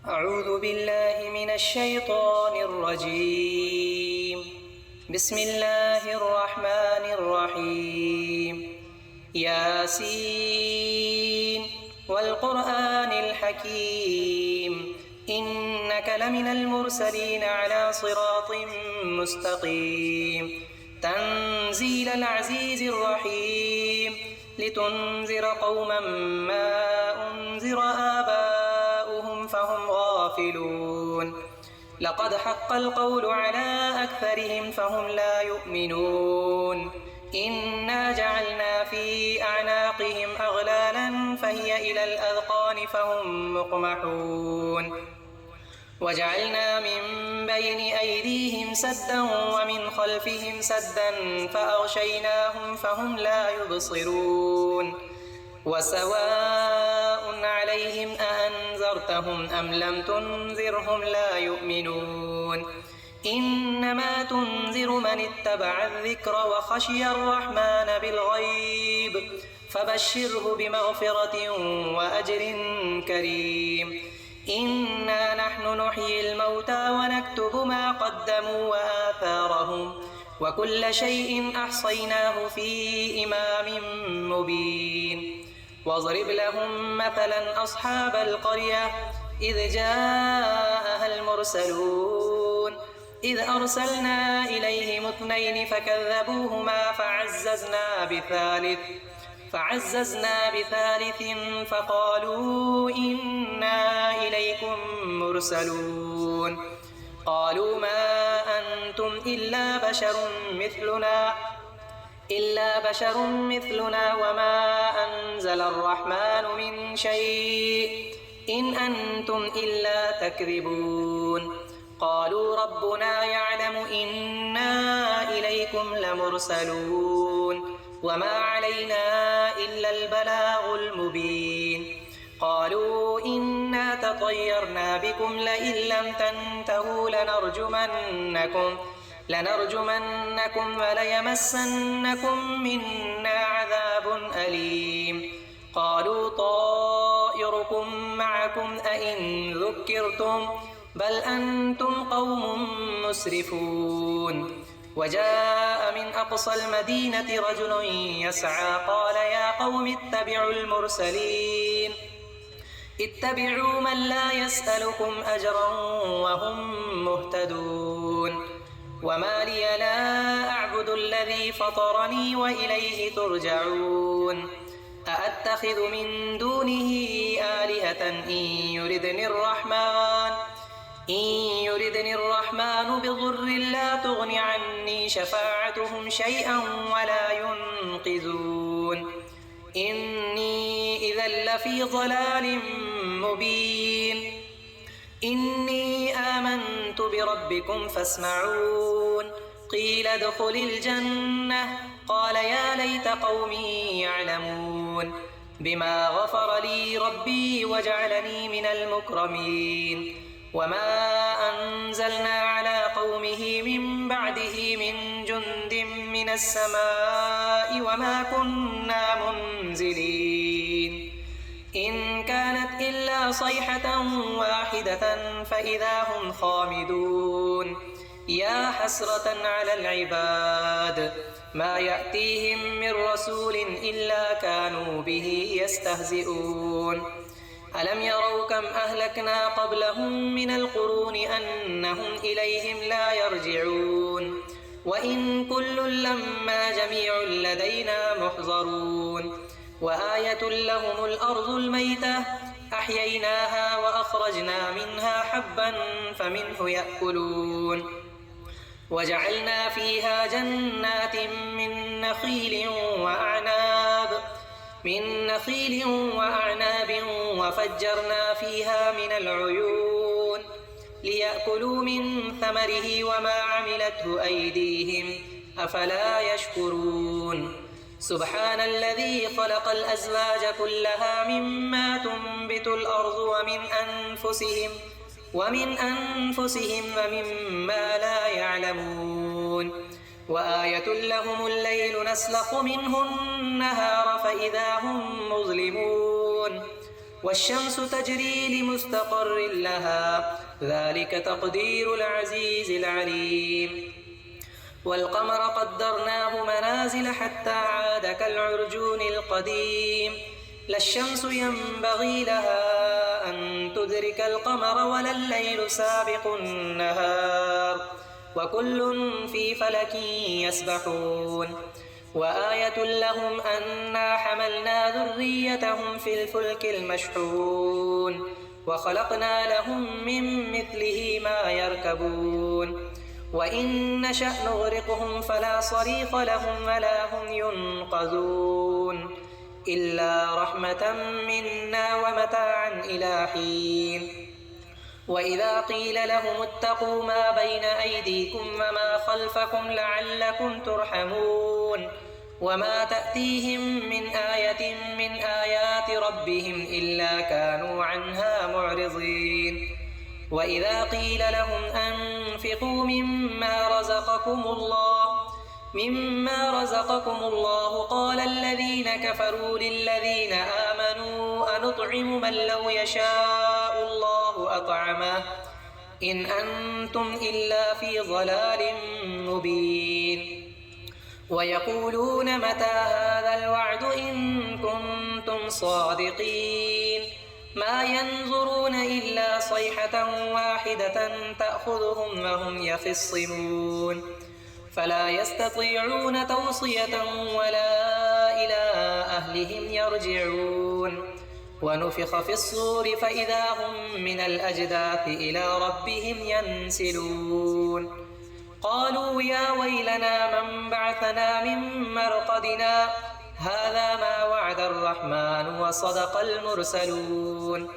أعوذ بالله من الشيطان الرجيم. بسم الله الرحمن الرحيم. ياسين والقرآن الحكيم إنك لمن المرسلين على صراط مستقيم تنزيل العزيز الرحيم لتنذر قوما ما أنذر آباؤهم فهم غافلون لقد حق القول على أكثرهم فهم لا يؤمنون إنا جعلنا في أعناقهم أغلالا فهي إلى الأذقان فهم مقمحون وجعلنا من بين أيديهم سدا ومن خلفهم سدا فأغشيناهم فهم لا يبصرون وسواء عليهم أأنذرتهم أم لم تنذرهم لا يؤمنون إنما تنذر من اتبع الذكر وخشي الرحمن بالغيب فبشره بمغفرة وأجر كريم إنا نحن نحيي الموتى ونكتب ما قدموا وآثارهم وكل شيء أحصيناه في إمام مبين واضرب لهم مثلا أصحاب القرية إذ جاءها المرسلون إذ أرسلنا إليهم 2 فكذبوهما فعززنا بثالث فقالوا إنا إليكم مرسلون قالوا ما أنتم إلا بشر مثلنا وما أنزل الرحمن من شيء إن أنتم إلا تكذبون قالوا ربنا يعلم إنا إليكم لمرسلون وما علينا إلا البلاغ المبين قالوا إنا تطيرنا بكم لئن لم تنتهوا لنرجمنكم وليمسنكم منا عذاب أليم قالوا طائركم معكم أئن ذكرتم بل أنتم قوم مسرفون وجاء من أقصى المدينة رجل يسعى قال يا قوم اتبعوا المرسلين اتبعوا من لا يسألكم أجرا وهم مهتدون وما لي لا أعبد الذي فطرني وإليه ترجعون أأتخذ من دونه آلهة إن يردني الرحمن بضر لا تغن عني شفاعتهم شيئا ولا ينقذون إني إذا لفي ضلال مبين إني آمنت بربكم فاسمعون قيل ادخل الجنة قال يا ليت قومي يعلمون بما غفر لي ربي وجعلني من المكرمين وما أنزلنا على قومه من بعده من جند من السماء وما كنا منزلين إن كانت إلا صيحة واحدة فإذا هم خامدون يا حسرة على العباد ما يأتيهم من رسول إلا كانوا به يستهزئون ألم يروا كم أهلكنا قبلهم من القرون أنهم إليهم لا يرجعون وإن كل لما جميع لدينا محضرون وآية لهم الأرض الميتة أحييناها وأخرجنا منها حبا فمنه يأكلون وجعلنا فيها جنات من نخيل وأعناب وفجرنا فيها من العيون ليأكلوا من ثمره وما عملته أيديهم أفلا يشكرون سبحان الذي خلق الأزواج كلها مما تنبت الأرض ومن أنفسهم ومما لا يعلمون وآية لهم الليل نسلخ منه النهار فإذا هم مظلمون والشمس تجري لمستقر لها ذلك تقدير العزيز العليم والقمر قدرناه منازل حتى عاد كالعرجون القديم لا الشمس ينبغي لها أن تدرك القمر ولا الليل سابق النهار وكل في فلك يسبحون وآية لهم أنا حملنا ذريتهم في الفلك المشحون وخلقنا لهم من مثله ما يركبون وإن نشأ نغرقهم فلا صريخ لهم ولا هم ينقذون إلا رحمة منا ومتاعا إلى حين وإذا قيل لهم اتقوا ما بين أيديكم وما خلفكم لعلكم ترحمون وما تأتيهم من آية من آيات ربهم إلا كانوا عنها معرضين وإذا قيل لهم أنفقوا مما رزقكم الله قال الذين كفروا للذين آمنوا أنطعم من لو يشاء الله أطعمه إن أنتم إلا في ضلال مبين ويقولون متى هذا الوعد إن كنتم صادقين ما ينظرون إلا صيحة واحدة تأخذهم وهم يخصمون فلا يستطيعون توصية ولا إلى أهلهم يرجعون ونفخ في الصور فإذا هم من الأجداث إلى ربهم ينسلون قالوا يا ويلنا من بعثنا من مرقدنا هذا ما وعد الرحمن وصدق المرسلون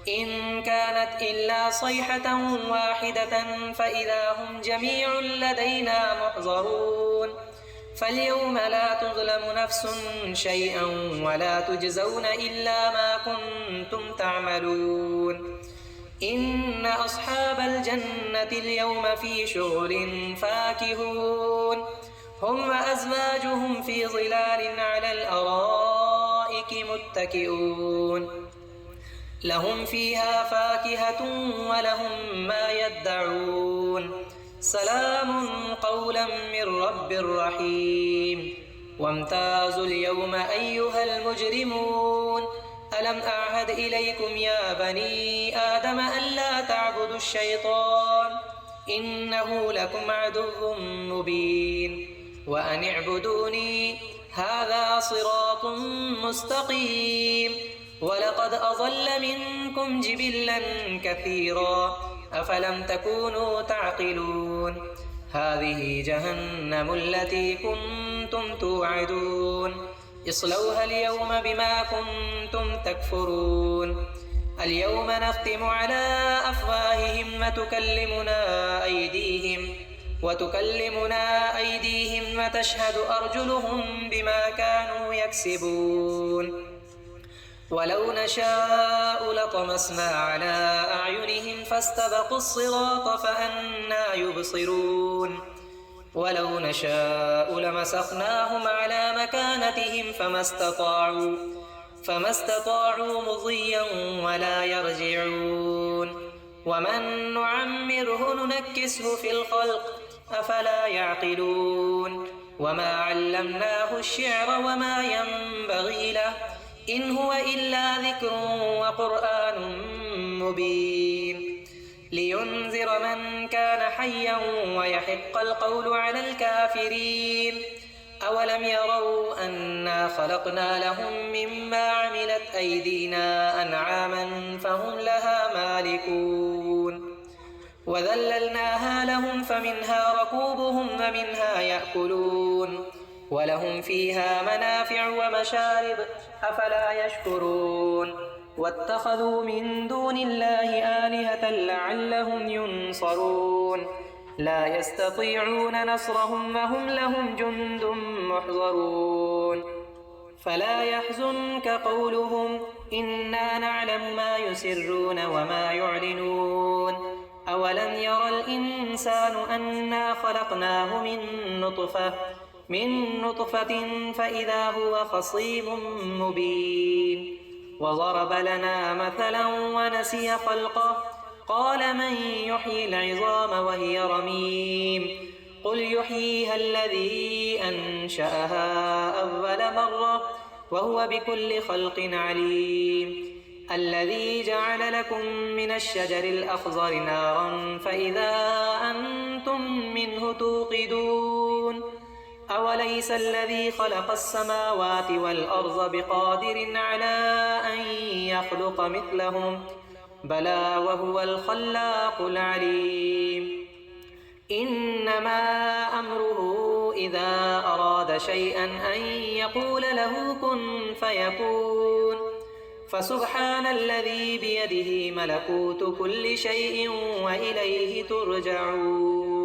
إن كانت إلا صيحة واحدة فإذا هم جميع لدينا محضرون فاليوم لا تظلم نفس شيئا ولا تجزون إلا ما كنتم تعملون إن أصحاب الجنة اليوم في شغل فاكهون هم وأزواجهم في ظلال على الأرائك متكئون لهم فيها فاكهة ولهم ما يدعون سلام قولا من رب رحيم وامتازوا اليوم أيها المجرمون ألم أعهد إليكم يا بني آدم ألا تعبدوا الشيطان إنه لكم عدو مبين وأن اعبدوني هذا صراط مستقيم ولقد أضل منكم جبلا كثيرا أفلم تكونوا تعقلون هذه جهنم التي كنتم توعدون اصلوها اليوم بما كنتم تكفرون اليوم نختم على أفواههم وتكلمنا أيديهم وتشهد أرجلهم بما كانوا يكسبون ولو نشاء لطمسنا على أعينهم فاستبقوا الصراط فأنى يبصرون ولو نشاء لمسخناهم على مكانتهم فما استطاعوا مضيا ولا يرجعون ومن نعمره ننكسه في الخلق أفلا يعقلون وما علمناه الشعر وما ينبغي له إن هو إلا ذكر وقرآن مبين لينذر من كان حيا ويحق القول على الكافرين أولم يروا أنا خلقنا لهم مما عملت أيدينا أنعاما فهم لها مالكون وذللناها لهم فمنها ركوبهم ومنها يأكلون ولهم فيها منافع ومشارب أفلا يشكرون واتخذوا من دون الله آلهة لعلهم ينصرون لا يستطيعون نصرهم وهم لهم جند محضرون فلا يحزنك قولهم إنا نعلم ما يسرون وما يعلنون أولم ير الإنسان أنا خلقناه من نطفة فإذا هو خصيم مبين وضرب لنا مثلا ونسي خلقه قال من يحيي العظام وهي رميم قل يحييها الذي أنشأها أول مرة وهو بكل خلق عليم الذي جعل لكم من الشجر الأخضر نارا فإذا أنتم منه توقدون أوليس الذي خلق السماوات والأرض بقادر على أن يخلق مثلهم بلى وهو الخلاق العليم إنما أمره إذا أراد شيئا أن يقول له كن فيكون فسبحان الذي بيده ملكوت كل شيء وإليه ترجعون